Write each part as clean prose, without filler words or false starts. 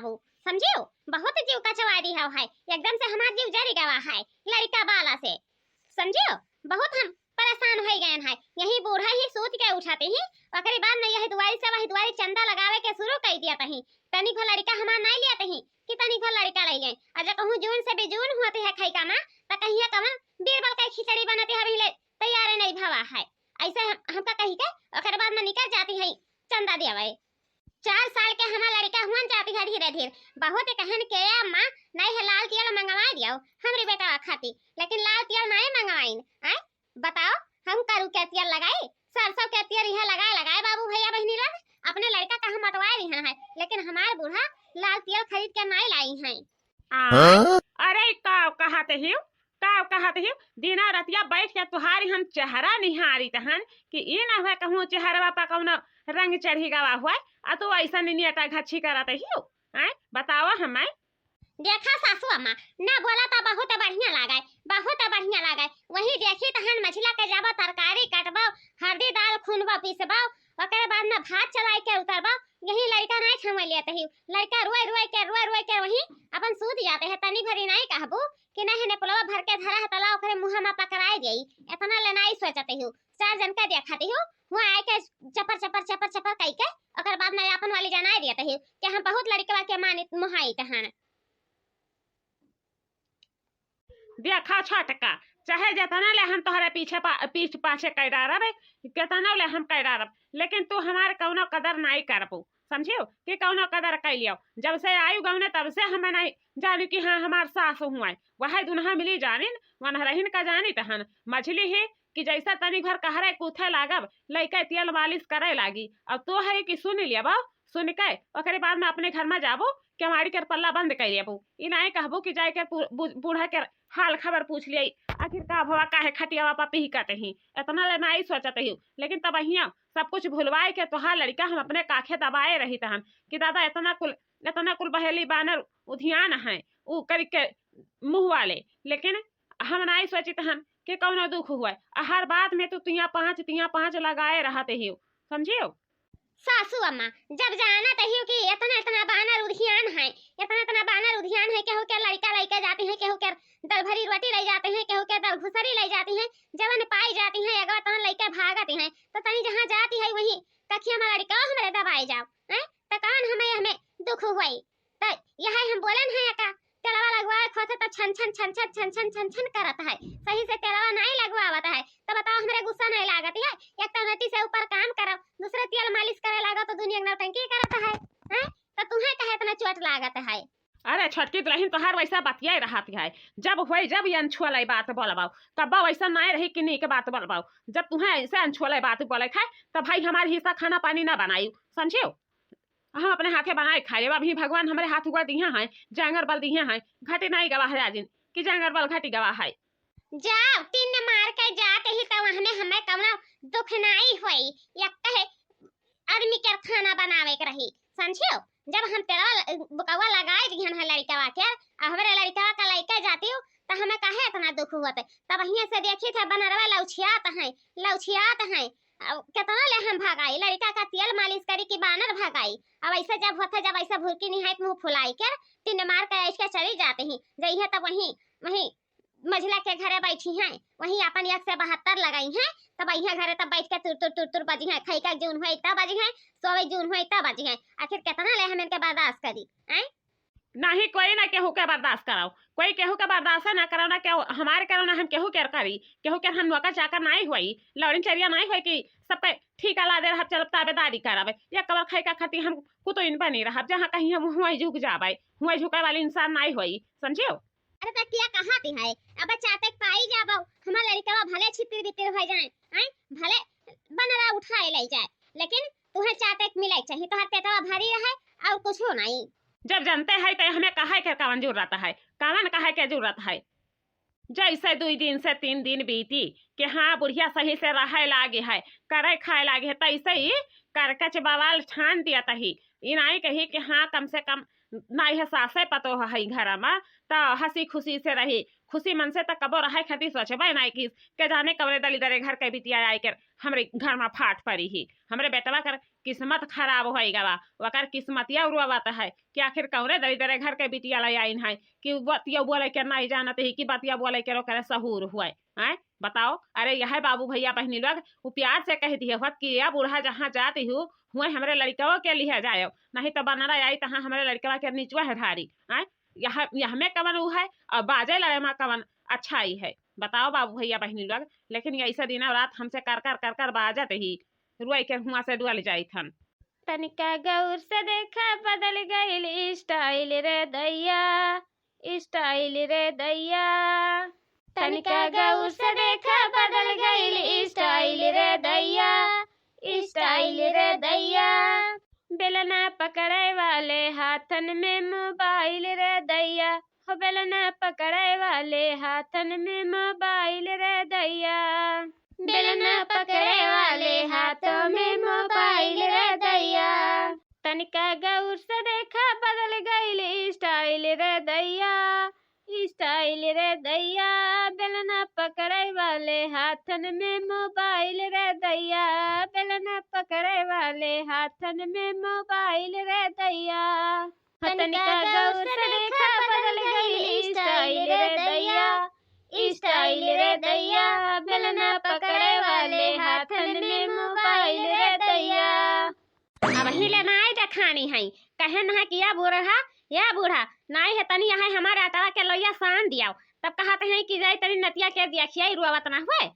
बाबू, समझियो बहुत जीव का चवारी है एकदम से हमार जीव जरी गवा है लड़का बाला से, समझियो बहुत हम परेशान हो गए हैं। यही बूढ़ा ही सोच के उठाते ही ओकरे बाद में यही दुआरी से वही दुआरी चंदा लगावे के शुरू कर दिया तही। तनी को लड़का हमार नहीं लिया तही कि तनी को लड़का ले गए। अज कहूं जून से बेजून होते है खई का ना त कहिया कवन बीरबल का खिचड़ी बनाते हवे ले तैयार नहीं भवा है। ऐसे हमका कही के ओकरे बाद में निकल जाती है चंदा देवे। 4 साल के हमार लड़का हुन जाती है धीरे धीरे। बहुत कहन के अम्मा नहीं है लाल तिल मंगवा दियो हमरे बेटा खाती, लेकिन लाल तिल नहीं मंगवाइन। आय बताओ हम करू क्या तिल लगाए, सरसों के तिल यह लगाए बाबू भैया बहनी लोग अपने लड़का का हम मटवाए रहे हैं, लेकिन हमारे बूढ़ा लाल तिल खरीद के नहीं लाई हैं। अरे काव कहते ही दिना रतिया बैठ के तुहारी हम चेहरा निहारी तहन कि ई ना हुआ कहूं चेहरा पा कौन रंग चढ़ी गवा हुआ आ तो ऐसा निनियटा घच्छी करत ही। आय बताओ हमें देखा सासू अम्मा ना बोला तो बहुत बढ़िया लागे। वही देखी तहन मछला के जाबा तरकारी कटबा हल्दी दाल खूनबा पीसबा ओकरे बाद में भात चलाई के उतरबा। यही लड़का नहीं खमय लेते ही लड़का रोए के वही अपन सूत जाते है। तनी भरी नहीं कहबू कि नहीं ने पुलवा भर के धरा है तला ओकरे मुंह में पकड़ाई गई इतना ले नहीं सोचते ही। 4 जन का देखती हूं हुआ आए के चपर कई के ओकर बाद में अपन वाली जनाई देते ही कि हम बहुत लड़का के मानित मुहाई तहन। देखा छटका चाहे जतना ले हम तोहरे पीछ पाछे कह डारब केतना ले हम कह डारब, लेकिन तू हमारे कौनो कदर नहीं करबू। समझियो कि कौनो कदर कर लियो। जब से आयु गौने तब से हमें नहीं जानी कि हाँ हमार सास हुआ वह दुल्हा मिली जानिन वन रहीन का जानी तहन मछली ही कि जैसा तनी भर कहरे कूथे लागब लइका तेल मालिश करे लागी। अब तो है कि सुन लिया बा सुन के ओकरे बाद में अपने घर में जाबो केवाड़ी के पल्ला बंद कर देबू। ई नहीं कहबू कि जाए के बूढ़ा के हाल खबर पूछ लिया आखिर का भवा काहे खटियावा पा पी कहते ही इतना ले नहीं सोचते ही। लेकिन तब अहिया सब कुछ भूलवाए के तोहार लड़का हम अपने काखे दबाए रही तहन कि दादा इतना कुल बहेली बानर उधियान है उ कर के मुंह वाले। लेकिन हम नहीं सोची तहन कि कौनो दुख हुआ हर बात में तो तिया पांच लगाए रहते ही। समझियो सासू अम्मा जब जाना तहियो कि इतना बानर उधियान है केहू के लड़का जाते हैं केहू के दल भरी रोटी ले जाते हैं केहू के दल भुसरी ले जाती हैं जवन पाई जाती हैं अगर तन लड़का भागते हैं तो तनी जहां जाती है वही कखिया में लड़का हमरे दबाई जाओ हैं त कौन हमें दुख हुई त यह हम बोलन है का तेलवा लगवाए खोते तो छन करत है सही से तेलवा नहीं लगवावत है तो बताओ हमरे गुस्सा नहीं लागत है। एक तो नटी से ऊपर काम करो दूसरे तेल मालिश करे लागो तो दुनिया में नौटंकी करत है हैं तो तुम्हें कहे इतना चोट लागत है। अरे छटकी दुल्हन तोहार वैसा बतिया रहती है जब ये अनछुआ बात बोलबाओ तब वैसा नहीं रही कि नहीं के बात बोलबाओ। जब तुम्हें ऐसे अनछुआ बात बोले खाए तब भाई हमारे हिस्सा खाना पानी ना बनाई। समझियो हम अपने हाथे बनाए खाए अभी भगवान हमारे हाथ हुआ दिया है जांगर बल दिया है घाटी नहीं गवा है आजिन कि जांगर बल घाटी गवा है। जाओ तीन मार के जाते ही तो हमें कमरा दुख नहीं हुई या कहे आदमी के खाना बनावे के रही। समझियो जब हम तेरा बुकवा लगाए दिहन है लड़का के हमारे लड़का का लड़का जाती हूँ तो हमें काहे इतना दुख हुआ तब वहीं से देखी थे बनरवा लौछियात है कितना ले हम भगाई लड़का का तेल मालिश करी कि बानर भगाई। अब ऐसा जब होता जब ऐसा भूरकी निहायत मुंह फुलाई कर तीन मार कर ऐसे चली जाते हैं जई है तब वही मझला के घरे बैठी हैं वही अपन 172 लगाई हैं तब यहाँ घरे तब बैठ के तुर बजी हैं खई का जून हुई तब बजी हैं 16 जून हुई तब बजी हैं। आखिर कितना ले हम इनके बर्दाश्त करी हैं नहीं कोई ना केहू के बर्दाश्त कराओ कोई केहू के बर्दाश्त ना करो ना क्या हमारे करो ना हम केहू के करी केहू के हम नौकर चाकर नहीं हुई लौड़ी चरिया नहीं हुई कि सबके ठीका ला दे रहा चल ताबेदारी करावे या कबर खाई का खाती हम कुतो इन बनी रहा जहाँ कहीं हम हुआ झुक जावे हुआ झुके वाली इंसान नहीं हुई। समझियो अरे तो क्या कहाती है अब चाटे पाई जाबो हमार लड़का भले छितिर बितिर हो जाए हैं भले बनरा उठाए ले जाए लेकिन तुम्हें चाटे मिले चाहिए तो हर पेटवा भारी रहे और कुछ हो नहीं। जब जानते हैं तो हमें कहा के कावन जरूरत है कावन कहा के जरूरत है। जैसे 2 दिन से 3 दिन बीती कि हाँ बुढ़िया सही से रहे लागे है करे खाए लागे है तैसे ही करकच बवाल छान दिया तही ई नहीं कही कि हाँ कम से कम नहीं है सासे पतो है घर में तो हंसी खुशी से रही खुशी मन से तक कबो रहे खातिर सोचबे नहीं की के जाने कवरे दली दरे घर के बिटिया आई कर हमरे घर में फाट पड़ी ही हमरे बेटवा कर किस्मत खराब हो गवा वकर किस्मतिया उड़वात है कि आखिर कौरे दली दरे घर के बिटिया लाई आइन है कि बतिया बोले के नहीं जानते ही कि बतिया बोले के रोकरे सहूर हुए हैं बताओ। अरे यह बाबू भैया बहनी लोग वो प्यार से कह दिए कि या बूढ़ा जहाँ जाती हूँ हुए हमरे लड़कवा के लिए जाए नहीं तो बनरा आई तहाँ हमरे लड़कवा के नीचवा है ढारी है यह में कवन ऊ है और बाजे लड़े में कवन अच्छाई है बताओ बाबू भैया बहनी लोग। लेकिन ऐसा दिन रात हमसे कर कर बाजत ही रुआ के हुआ से डुअल जाई थन। तनिका गौर से देखा बदल गईल स्टाइल रे दैया स्टाइल रे दैया तनिका गौर से देखा बदल गईल स्टाइल रे दैया स्टाइल रे दैया बेलना पकड़े वाले हाथन में मोबाइल रे दैया हो बेलना पकड़े वाले हाथन में मोबाइल रे दैया बेलना पकड़े वाले हाथों में मोबाइल रे दैया तनिका गौर से देखा बदल गईल स्टाइल रे दैया स्टाइल रे दैया बेलना पकड़े वाले हाथन में मोबाइल रे दैया बेलना पकड़े वाले हाथन में मोबाइल रे दैया तनिका गौर से देखा बदल गईल स्टाइल रे दैया स्टाइल रे दैया बेलना पकड़े वाले हाथन में मोबाइल रे दैया। अब हिले नाई देखानी है कहे ना कि या बूढ़ा नाई है तनी यहाँ हमारे आटवा के लोया सान दिया तब कहते हैं कि जाई तनी नतिया के दिया खियाई रुआवत ना हुए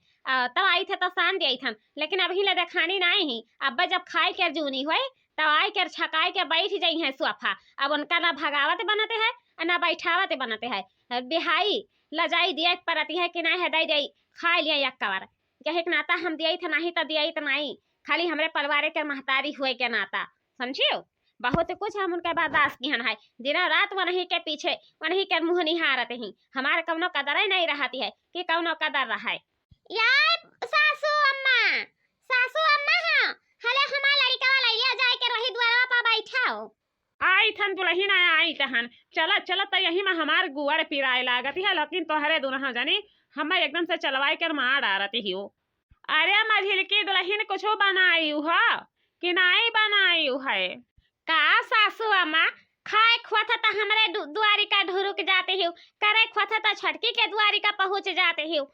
तब आई थे तो सान दिया थन लेकिन अब हिले देखानी नहीं ही अब जब खाई के जूनी हुए तब आई के छकाई के बैठ जाई है सोफा अब उनका ना भगावत बनते है ना बैठावत बनते है बिहाई लजाई दिया परती है कि नहीं है दई दई खा लिया एक कवर कहे नाता हम दिया था नहीं तो दिया तो नहीं खाली हमरे परिवार के महतारी हुए के नाता समझियो बहुत कुछ हम उनके बर्दाश्त की है दिन रात वही के पीछे वही के मुँह निहारते ही हमारे कौनो कदर ही नहीं रहती है कि कौनो कदर रहा है। सासू अम्मा हाँ हले हमार लड़का वाला लिया जाए के रही द्वारा पर बैठाओ आई थन दुल्हन आई तहन चला चला तो यही में हमार गुआर पिराए लागत है लेकिन तोहरे दुल्हा जानी हम एकदम से चलवाई कर मार डारती ही अरे मझिल की दुल्हन कुछ बनाई हो कि नहीं बनाई है का सासू अम्मा खाए खुआता तो हमारे दुआरी का ढुरुक जाते हो करे खुआता तो छटकी के दुआरी का पहुंच जाते हो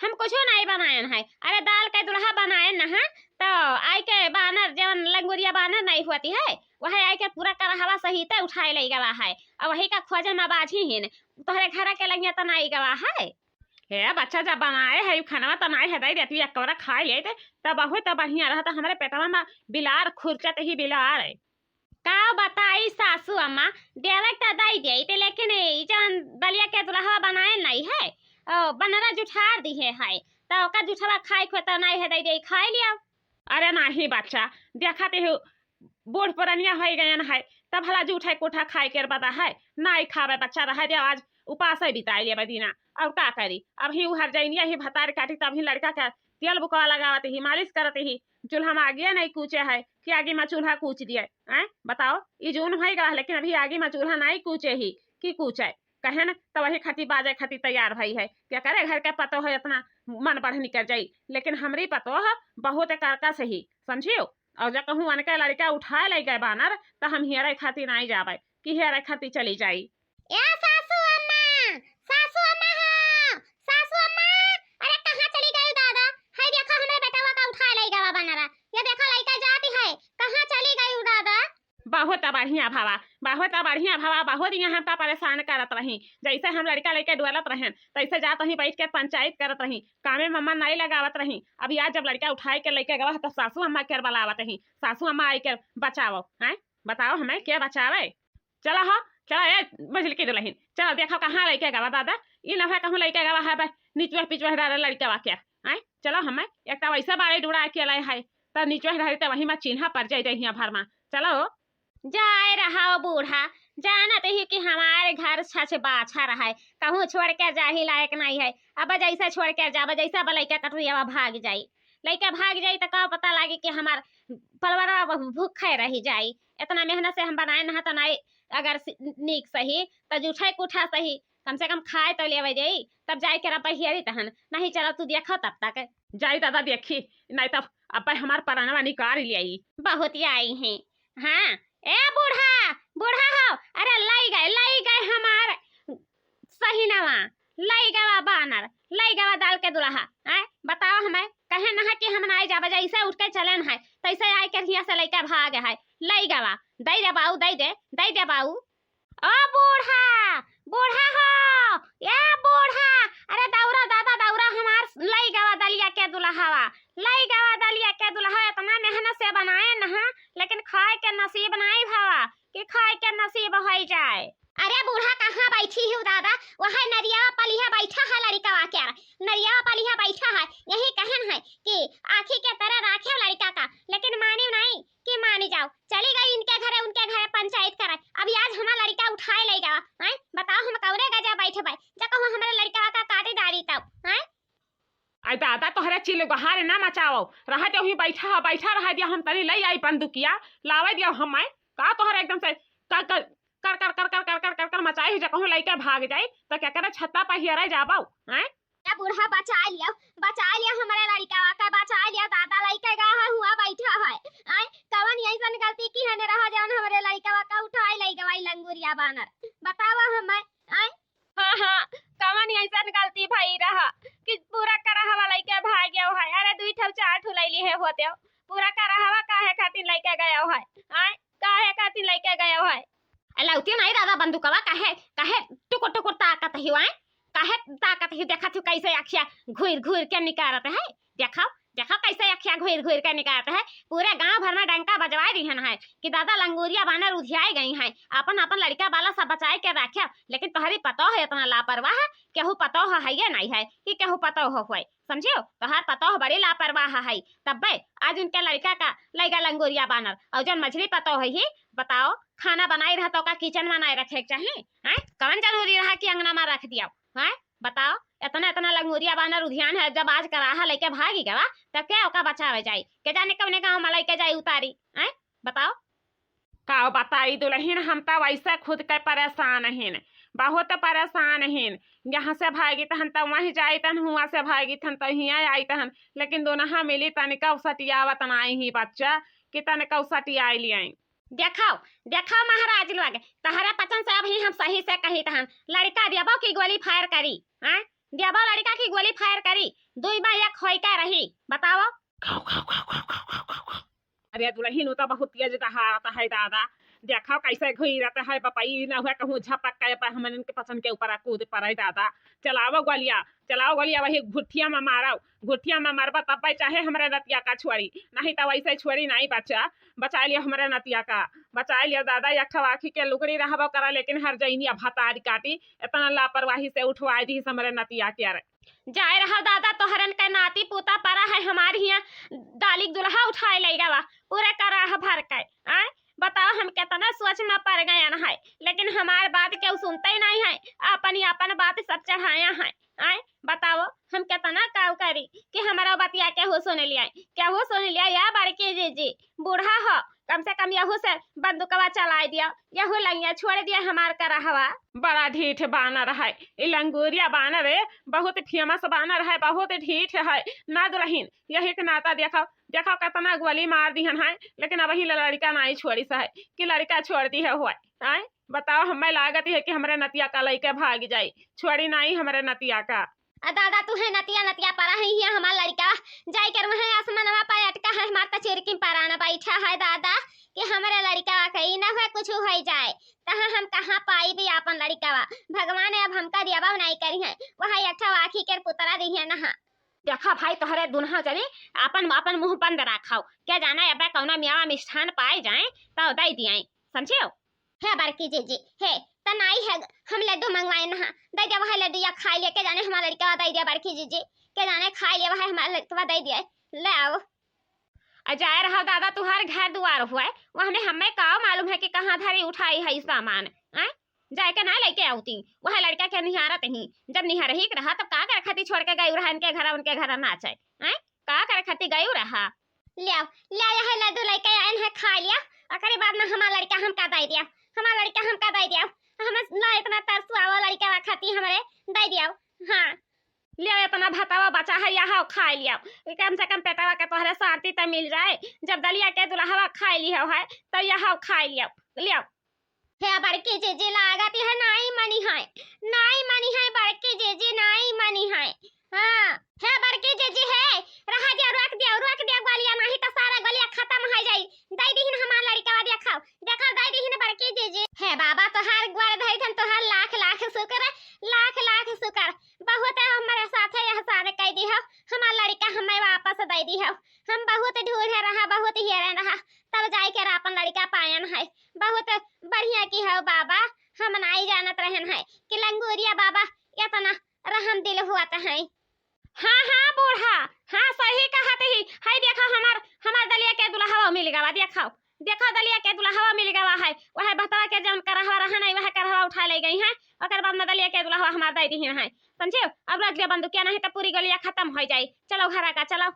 हम कुछ नहीं बनाए है। अरे दाल के दुल्हा बनाए न तो आई के बानर जवन लंगुरिया बानर नहीं होती है वही आई के पूरा कर हवा सहित उठाए ले गवा है और वही का खोजे में बाजी ही तोहरे घर के लगिया तो नहीं गवा है। हे बच्चा जब बनाए है खाना तो नहीं है देती एक कवरा खाए ले तब बहुत बढ़िया रहता हमारे पेटवा में बिलार खुरचत ही बिलार है का बताई सासू अम्मा देवे तो दई दे लेकिन जवन दलिया के दुल्हा बनाए नहीं है बनरा जुठार दी है तो का जुठवा खाए खो तो नहीं है दई खाए लिया। अरे नहीं बच्चा देखते हो बूढ़ पुरानिया हो गए है तब भला जूठा कोठा खाए के बता है नहीं खावे बच्चा रह दे आज उपास बिताए लिया बदीना अब का करी अब ही हर जैनिया ही भतार काटी तब ही लड़का का तेल बुकवा लगावते ही मालिश करते ही चूल्हा में आगे नहीं कूचे है कि आगे में चूल्हा कूच दिए बताओ ये जून हो गया लेकिन अभी आगे में चूल्हा नहीं कूचे ही कि कूचे कहे न तो वही खाती बाजे खाती तैयार भई है क्या करे घर के पतो है इतना मन बढ़ निकल जाई लेकिन हमरी पतो है बहुत करका सही समझियो और जब कहूँ अनके लड़का उठाए ले गए बानर तो हम हेरे खाती नहीं जावे कि हेरे खाती चली जाई। सासू अम्मा सासू अम्मा अरे कहाँ चली गई दादा हाय देखा हमरे बेटवा का उठा ले गवा बनरा ये देखा लड़का जाती है कहाँ चली गई दादा। बहुत बढ़िया भावा बहुत यहाँ का परेशान करत रही जैसे हम लड़का लेके डुअलत रहे तैसे जात रही बैठ के पंचायत करत रही कामे मम्मा नहीं लगावत रही अभी आज जब लड़का उठाए के लेके गवा तो सासू अम्मा के बुलावत रही सासू अम्मा आई के बचाओ हैं बताओ हमें क्या बचावे। चला हो चला ए मझिल की दुल्हन चलो देखो कहाँ लेके गवा दादा ये नफा कहूँ लेके गवा है नीचवे पिचवे डाले लड़का वा क्या चलो हमें एक वैसे बारे डुड़ा के लाए है तो नीचवे डाले तो वही में चिन्हा पड़ जाए रही भर में चलो जाए रहा बूढ़ा जानते ही कि हमारे घर छछ बाछा रहा है कहूँ छोड़ के जा ही लायक नहीं है अब जैसा छोड़ के जा जैसा लड़का कटरिया भाग जाई लड़का भाग जाई तो का पता लगे कि हमार परिवार भूखे रही जाई इतना मेहनत से हम बनाए ना तो नहीं अगर नीक सही तो जूठे कुठा सही कम से कम खाए तो ले जाई, तब जाए के रपहियरी तहन। नहीं चला तू देखो तब तक। जाई दादा देखी, नहीं तब अब हमार परानवा निकाल लियाई। बहुत ही आई हैं। हाँ ए बूढ़ा बूढ़ा हो, अरे लाई गए हमार सही नवा, लाई गवा बानर, लाई गवा दाल के दुल्हा। हैं बताओ हमें कहे ना कि हम ना जा बजा ऐसे उठ के चलन है, तैसे आए के हिया से लइका भाग है। लाई गवा दई दे बाऊ, दई दे बाऊ। ओ बूढ़ा बूढ़ा हो, ए बूढ़ा, अरे दौरा दादा दौरा हमार लाई गवा दलिया के दुल्हावा, लाई गवा दलिया के दुल्हा। इतना मेहनत से बनाए ना, लेकिन खाए के नसीब नहीं भावा कि खाए के नसीब हो जाए। अरे बूढ़ा कहाँ बैठी हो दादा, वहाँ नरिया पलिया बैठा है लड़का वाक्या, नरिया पलिया बैठा है। यही कहन है कि आँखी के तरह राखे लड़का का, लेकिन मानी नहीं कि मानी जाओ। चली गई इनके घरे पंचायत करे। अभी आज हमारा लड़का उठाए ले गया। हैं बताओ हम कौरे गजा बैठे भाई, जब कहूँ हमारे लड़का का काटे दाड़ी तब। हैं आई दादा तोहरे चिल गहार ना मचाओ, रहा जो ही बैठा रहा दिया, हम तनी लई आई बंदूकिया लावे दिया हम का तोहरे एकदम से कर कर कर कर कर कर कर कर कर कर मचाई जो कहूँ लइका भाग जाए तो क्या करे छत्ता पर हियरा जाबाऊ। हैं या बूढ़ा बचा लिया हमारे लड़का का, बचा लिया दादा। लड़का गया हुआ बैठा है। आई कवन ऐसन गलती की है रहा जान हमारे लड़का का उठाए ले गवाई लंगूरिया बानर। बतावा हमें आई हाँ कवन ऐसन गलती भाई रहा कि पूरा करा हवा लड़का भाग गया है। अरे दुई ठौ चार ठो लैली है होते पूरा करा हवा काहे खातिर लड़का गया है। आई काहे खातिर लड़का गया है। लौती नहीं दादा बंदूकवा काहे काहे टुकुर टुकुर ताकत ही है, काहे ताकत ही देखा तू कैसे अखिया घूर के निकारत है। देखो कैसे अखिया घूर के निकारत है। पूरे गांव भर में डंका बजवाए दिहन है कि दादा लंगूरिया बानर उधियाई गई हैं, अपन लड़का वाला सब बचाए के रखे। लेकिन तोहरी पतो है इतना लापरवाह, केहू पतो है ये नहीं है कि केहू पतो हो समझियो। तोहार पतो बड़ी लापरवाह है। तब बे आज उनके लड़का का लैगा लंगूरिया बानर और जन मछली पतो है ही। बताओ खाना बनाई रहा तो का किचन बनाए रखे चाहिए। हैं कौन जरूरी रहा कि अंगना में रख दिया। हैं बताओ इतना लंगूरिया बानर उधियान है, जब आज कराहा लेके भागी गवा तब क्या ओका बचावे जाई के जाने कवने गांव में लेके जाई उतारी। हैं बताओ का बताई दुल्हन, हम तो वैसे खुद के परेशान हैं, बहुत परेशान हैं। यहाँ से भागी तहन तो वहीं जाई तहन, हुआ से भागी तहन तो हियाँ आई तहन, लेकिन दोनों मिली तनिका सटियावत नाई ही बच्चा कि तनिका सटियाई लियाई। देखो महाराज लोग तहरा पचन से अभी हम सही से कही तहन लड़का देबो की गोली फायर करी। हैं देबो लड़का की गोली फायर करी, दुई बार एक खोई का रही। बताओ अरे दुल्हन तो बहुत तेज दहाड़ता है दादा, देखो कैसे घुरता है बपाई न हुआ कहूँ झपक के हम इनके पसंद के ऊपर कूद पड़े दादा। चलाओ गोलिया वही घुट्ठिया में मारो, घुट्ठिया में मारबा तब चाहे हमारे नतिया का छोड़ी, नहीं तो वैसे छोड़ी नहीं बचा लिया हमारे नतिया का, बचा लिया दादा। एक आखी के लुकड़ी रहबो करा, लेकिन हर जइनिया भतारी काटी इतना लापरवाही से उठवा दी हमारे नतिया के। जाए रहा दादा तोहरन का नाती पोता परा है हमारे यहाँ दालिक दुल्हा उठाए ले गवा पूरे करा भर के। आए बताओ हम कितना सोच में पड़ गए है, लेकिन हमारे बात क्यों सुनते ही नहीं है, अपन बात सब चढ़ाया है। आए बताओ हम कितना काव करी कि हमारा बतिया क्या हो सुन लिया या बड़के जी बूढ़ा हो, कम से कम यहू से बंदूकवा चला दिया, यहू लंगिया छोड़ दिया हमार करा हवा। बड़ा ढीठ बानर है लंगूरिया बानर है, बहुत फेमस बानर है, बहुत ढीठ है ना दुल्हन। यही के नाता देखो कितना गोली मार दिहन है, लेकिन अब ही लड़का नहीं छोड़ी सा है कि लड़का छोड़ दी है हुआ। बताओ हमें लागत है कि हमारे नतिया का लइके भाग जाये, छोड़ी नहीं हमारे नतिया का। दादा तू है नतिया परा है हमारा लड़का जाय कर वहाँ आसमानवा पे अटका है, हमार चिरकी पराना बैठा है दादा कि हमारे लड़का कहीं ना हुआ कुछ हो जाए तहाँ हम कहाँ पाई भी अपन लड़का। भगवान ने अब हमका दिया नहीं करी है, वहाँ अच्छा आखी के पुतरा दी है नहा। देखा भाई तोहरे दुल्हा चले अपन मुंह बंद रखाओ, क्या जाना अब कौना मियावा मिष्ठान पाए जाए तो दे दिए समझियो। है बड़की जी है तनाई है, हम लड्डू मंगवाए नहा दे दिया, वहाँ लड्डू या खा लिया, के जाने हमारा लड़का दे दिया बड़की जी के जाने खा लिया, वहाँ हमारा लड़का दे दिया। ले आओ जाए रहा दादा तुहार घर दुआर हुआ है, वहाँ हमें का मालूम है कि कहाँ धरी उठाई है सामान। जाए के ना लेके आती, वह लड़का के निहारत ही, जब निहार ही रहा तब का कर खाती छोड़ के गई रहा इनके घर ना चाहे। का कर खाती गई रहा। ले लड्डू लेके आए हैं खा लिया, और बाद में हमारा लड़का हमका दे दिया, हम ला इतना तरसु आवो लड़का खाती हमरे दे दियो। हां लिया इतना भतावा बचा है यहाँ खा लिया, कम से कम पेटवा के तोहरे शांति तो मिल जाए। जब दलिया के दुल्हवा खा लिया है तो यहाँ खा लिया। लिया हे बड़की जीजी लागती है नहीं मनी है बड़की जीजी नहीं मनी है। हां हे बड़की जीजी है रहा दिया रख दिया गोलियां नहीं तो सारा गोलियां खत्म हो जाई। दई दीहिन हमार लड़का देखो दई दीहिन बड़की जीजी। हे बाबा तोहार ग्वार धई थन तोहार लाख शुक्र बहुत हमारे साथे एहसान कई दी हो। हमार लड़का हमें वापस दे दी हो। हम बहुत ढूंढे रहा बहुत हेरन रहा तब जाई के अपन लड़का पायन है। बहुत बढ़िया की हो बाबा, हम नहीं जानत रहन है कि लंगूरिया बाबा इतना रहम दिल हुआ है। हाँ हाँ बूढ़ा, हाँ सही कहते ही। हाय देखो हमार दलिया के दुल्हवा मिल गवा। देखो दलिया के दुल्हवा मिल गवा है। वह बतवा के जम करहवा रहा नहीं वह करहवा उठा ले गई है। ओकर बाद में दलिया के दुल्हवा हमार दे दी है। समझे? अब रख ले बंदूकिया नहीं तो पूरी गोलियां खत्म हो जाई। चलो घर का चलो।